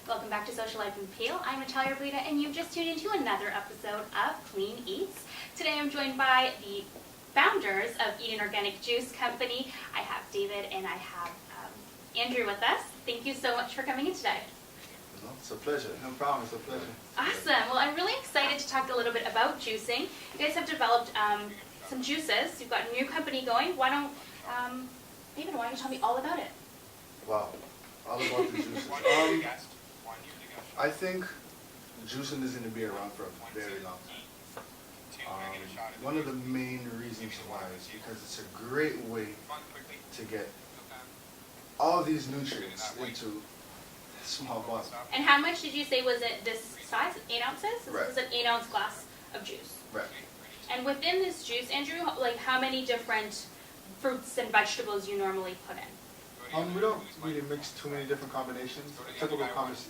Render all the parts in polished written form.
Welcome back to Social Life and Peel. I'm Natalia Brita, and you've just tuned into another episode of Clean Eats. Today I'm joined by the founders of Eat an Organic Juice Company. I have David and I have Andrew with us. Thank you so much for coming in today. It's a pleasure. No problem. It's a pleasure. Awesome. Well, I'm really excited to talk a little bit about juicing. You guys have developed some juices. You've got a new company going. David, why don't you tell me all about it? Wow. All about the juices. I think juicing is going to be around for a very long time. One of the main reasons why is because it's a great way to get all these nutrients into a small bottle. And how much did you say was it this size? 8 ounces? Right. This is an 8-ounce glass of juice. Right. And within this juice, Andrew, like how many different fruits and vegetables you normally put in? We don't really mix too many different combinations. A typical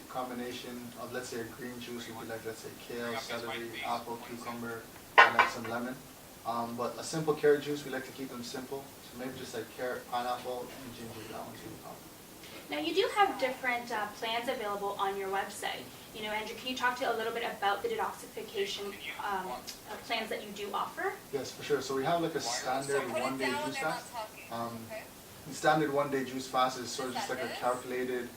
combination of, let's say, a green juice would be like, let's say, kale, celery, apple, cucumber, and like some lemon. But a simple carrot juice, we like to keep them simple. So maybe just like carrot, pineapple, and ginger. That one's really common. Now you do have different plans available on your website. You know, Andrew, can you talk to a little bit about the detoxification plans that you do offer? Yes, for sure. So we have like a standard one-day juice fast. The standard one-day juice fast is sort of just like a calculated,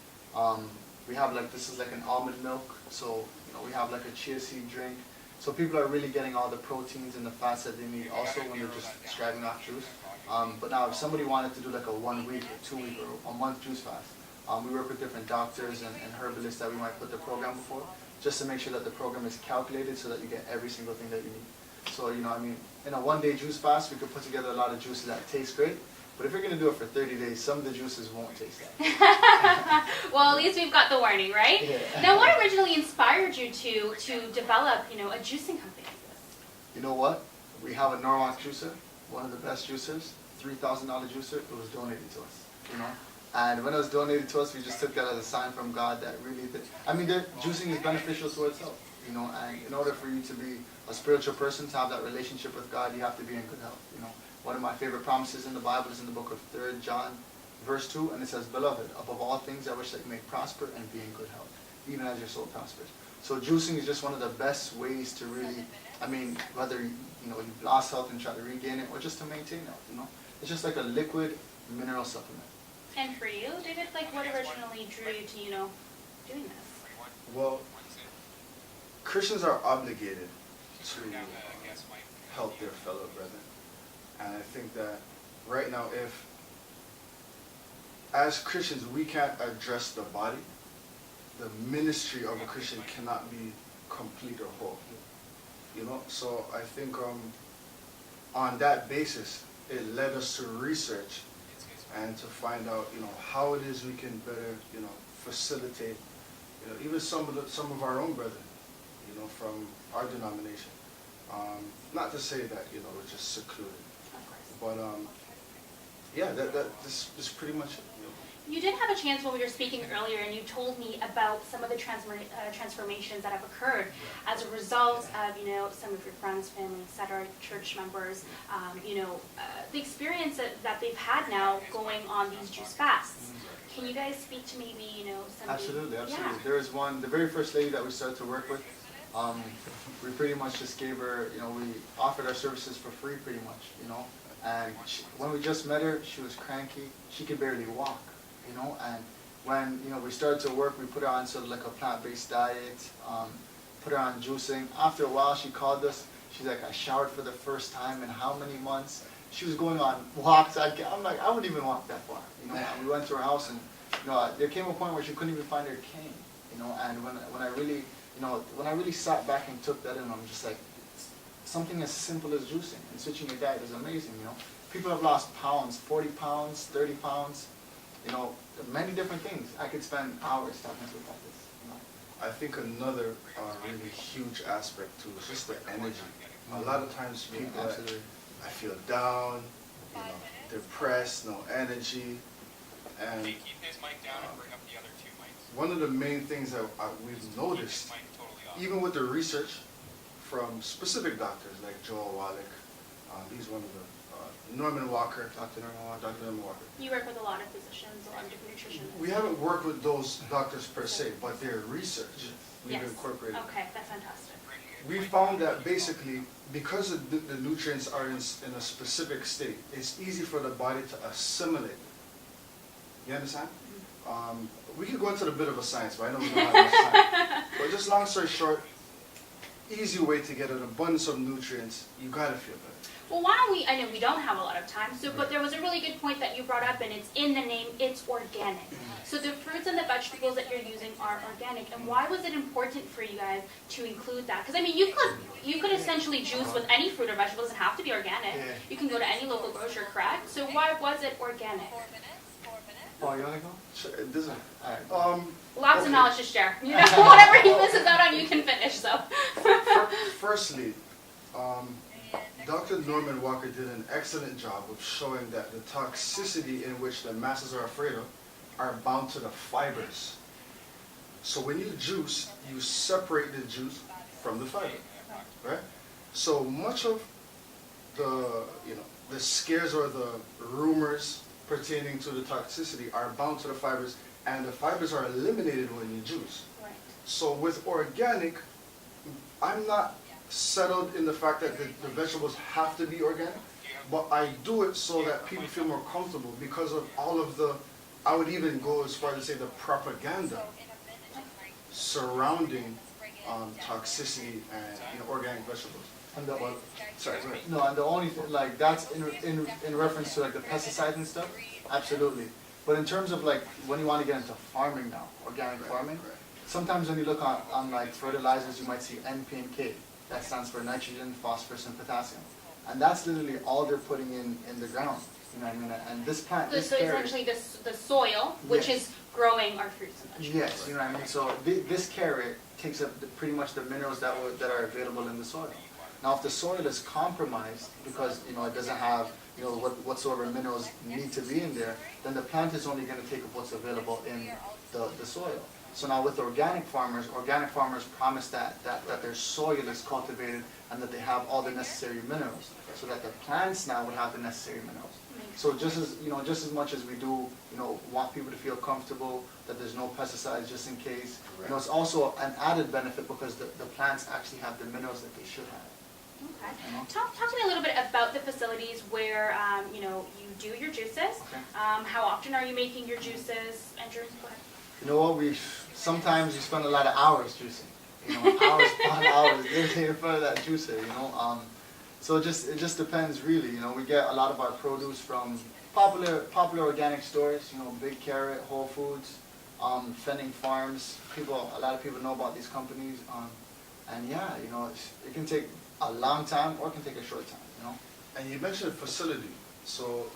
we have like, this is like an almond milk, so we have like a chia seed drink. So people are really getting all the proteins and the fats that they need also when they're just striving off juice. But now if somebody wanted to do like a 1 week or 2 week or a month juice fast, we work with different doctors and herbalists that we might put the program before, just to make sure that the program is calculated so that you get every single thing that you need. So, in a 1-day juice fast, we could put together a lot of juices that taste great. But if you're going to do it for 30 days, some of the juices won't taste that. Well, at least we've got the warning, right? Yeah. Now, what originally inspired you to develop, a juicing company like this? You know what? We have a Norwalk juicer, one of the best juicers, $3,000 juicer. It was donated to us, And when it was donated to us, we just took that as a sign from God that really, juicing is beneficial to itself, and in order for you to be a spiritual person, to have that relationship with God, you have to be in good health, One of my favorite promises in the Bible is in the book of 3 John, verse 2, and it says, "Beloved, above all things I wish that you may prosper and be in good health, even as your soul prospers." So juicing is just one of the best ways to really, whether you've lost health and try to regain it, or just to maintain health, It's just like a liquid mineral supplement. And for you, David, what originally drew you to, doing this? Well, Christians are obligated to help their fellow brethren. And I think that right now, if as Christians we can't address the body, the ministry of a Christian cannot be complete or whole. So I think on that basis, it led us to research and to find out, how it is we can better, facilitate, even some of our own brethren, from our denomination. Not to say that, we're just secluded. But this is pretty much it. You did have a chance when we were speaking earlier, and you told me about some of the transformations that have occurred as a result of some of your friends, family, etc., church members, the experience that they've had now going on these juice fasts. Can you guys speak to maybe some? Absolutely. Yeah. There was one, the very first lady that we started to work with. We pretty much just gave her, we offered our services for free, pretty much, And when we just met her, she was cranky. She could barely walk, And when we started to work, we put her on sort of like a plant-based diet. Put her on juicing. After a while, she called us. She's like, "I showered for the first time in how many months?" She was going on walks. I'm like, I wouldn't even walk that far, And we went to her house, and there came a point where she couldn't even find her cane, And when I really sat back and took that in, I'm just like, something as simple as juicing and switching your diet is amazing, People have lost pounds, 40 pounds, 30 pounds, many different things. I could spend hours talking to about this, I think another really huge aspect too is just the energy. A lot of times people I feel down, depressed, no energy, and one of the main things that we've noticed, even with the research from specific doctors like Joel Wallach, he's one of the Norman Walker. Dr. Norman Walker. Dr. Norman Walker. You work with a lot of physicians, a lot of different nutritionists. We haven't worked with those doctors per se, but their research we've Yes. incorporated. Okay, that's fantastic. We found that basically, because the nutrients are in a specific state, it's easy for the body to assimilate them. You understand? We could go into a bit of a science, but I know we don't have much time. But just long story short, easy way to get an abundance of nutrients, you gotta feel better. Well, why don't we, I know we don't have a lot of time, so, but there was a really good point that you brought up, and it's in the name, it's organic. So the fruits and the vegetables that you're using are organic, and why was it important for you guys to include that? Because I mean, you could essentially juice with any fruit or vegetable, it doesn't have to be organic. Yeah. You can go to any local grocer, correct? So why was it organic? Oh, you wanna go? Sure, it doesn't. Alright. Lots of Okay. knowledge to share. You know, whatever he misses out on, you can finish, so. Firstly, Dr. Norman Walker did an excellent job of showing that the toxicity in which the masses are afraid of are bound to the fibers. So when you juice, you separate the juice from the fiber, right? So much of the scares or the rumors pertaining to the toxicity are bound to the fibers, and the fibers are eliminated when you juice. Right. So with organic, I'm not settled in the fact that the vegetables have to be organic, but I do it so that people feel more comfortable because of all of the, I would even go as far as to say the propaganda surrounding toxicity and organic vegetables. And the, Sorry, go ahead. no, and the only thing, like, that's in reference to like the pesticides and stuff, absolutely. But in terms of like, when you want to get into farming now, organic farming, Right. sometimes when you look on like fertilizers, you might see NP and K. That stands for nitrogen, phosphorus, and potassium. And that's literally all they're putting in the ground. You know what I mean? And this plant, So this it's carrot, essentially the soil, which Yes. is growing our fruits and vegetables. yes, you know what I mean? So this carrot takes up pretty much the minerals that are available in the soil. Now, if the soil is compromised because it doesn't have whatsoever minerals need to be in there, then the plant is only going to take up what's available in the soil. So now with organic farmers promise that their soil is cultivated and that they have all the necessary minerals, so that the plants now would have the necessary minerals. So just as much as we do want people to feel comfortable that there's no pesticides just in case, it's also an added benefit because the plants actually have the minerals that they should have. Okay. Talk to me a little bit about the facilities where you do your juices. Okay. How often are you making your juices? Andrew, go ahead. You know what? Sometimes we spend a lot of hours juicing. Hours upon hours in front of that juicer. So it just depends really. We get a lot of our produce from popular organic stores. Big Carrot, Whole Foods, Fenning Farms. A lot of people know about these companies. And yeah, it can take a long time or it can take a short time. And you mentioned facility. So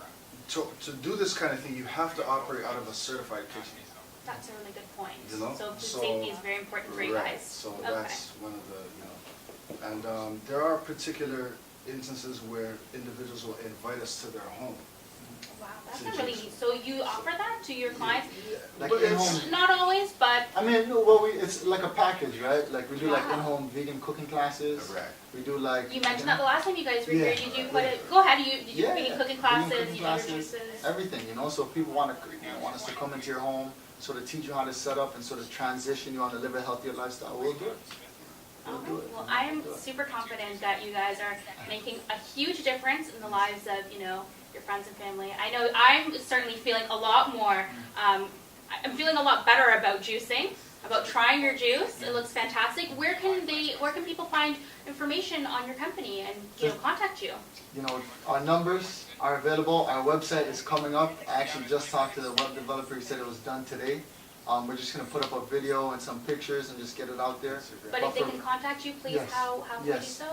to do this kind of thing, you have to operate out of a certified kitchen. That's a really good point. So food safety is very important for you right. guys. So Okay. that's one of the, and there are particular instances where individuals will invite us to their home. Wow, that's a really neat. So you offer that to your clients? Like But in-home. Not always, but I mean, no, well, it's like a package, right? Like we do like Wow. in-home vegan cooking classes. Correct. We do like. you mentioned that the last time you guys were Yeah. here. You do quite a. Go ahead. You do Yeah, vegan cooking vegan classes. cooking You do your classes, juices. everything, So if people want us to come into your home, sort of teach you how to set up and sort of transition you on to live a healthier lifestyle, we'll do it. We'll do it. Well, I am We'll do it. super confident that you guys are making a huge difference in the lives of your friends and family. I know I'm certainly feeling a lot more. I'm feeling a lot better about juicing, about trying your juice. It looks fantastic. Where can people find information on your company and contact you? Our numbers are available. Our website is coming up. I actually just talked to the web developer. He said it was done today. We're just going to put up a video and some pictures and just get it out there. But if they can contact you, please, Yes. how can they do Yes. so?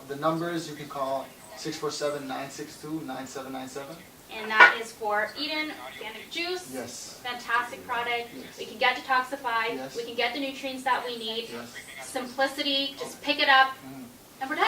The numbers, you can call 647-962-9797. And that is for Eden Organic Juice. Yes. Fantastic product. Yes. We can get detoxified. Yes. We can get the nutrients that we need. Yes. Simplicity, just pick it up Mm. and protect.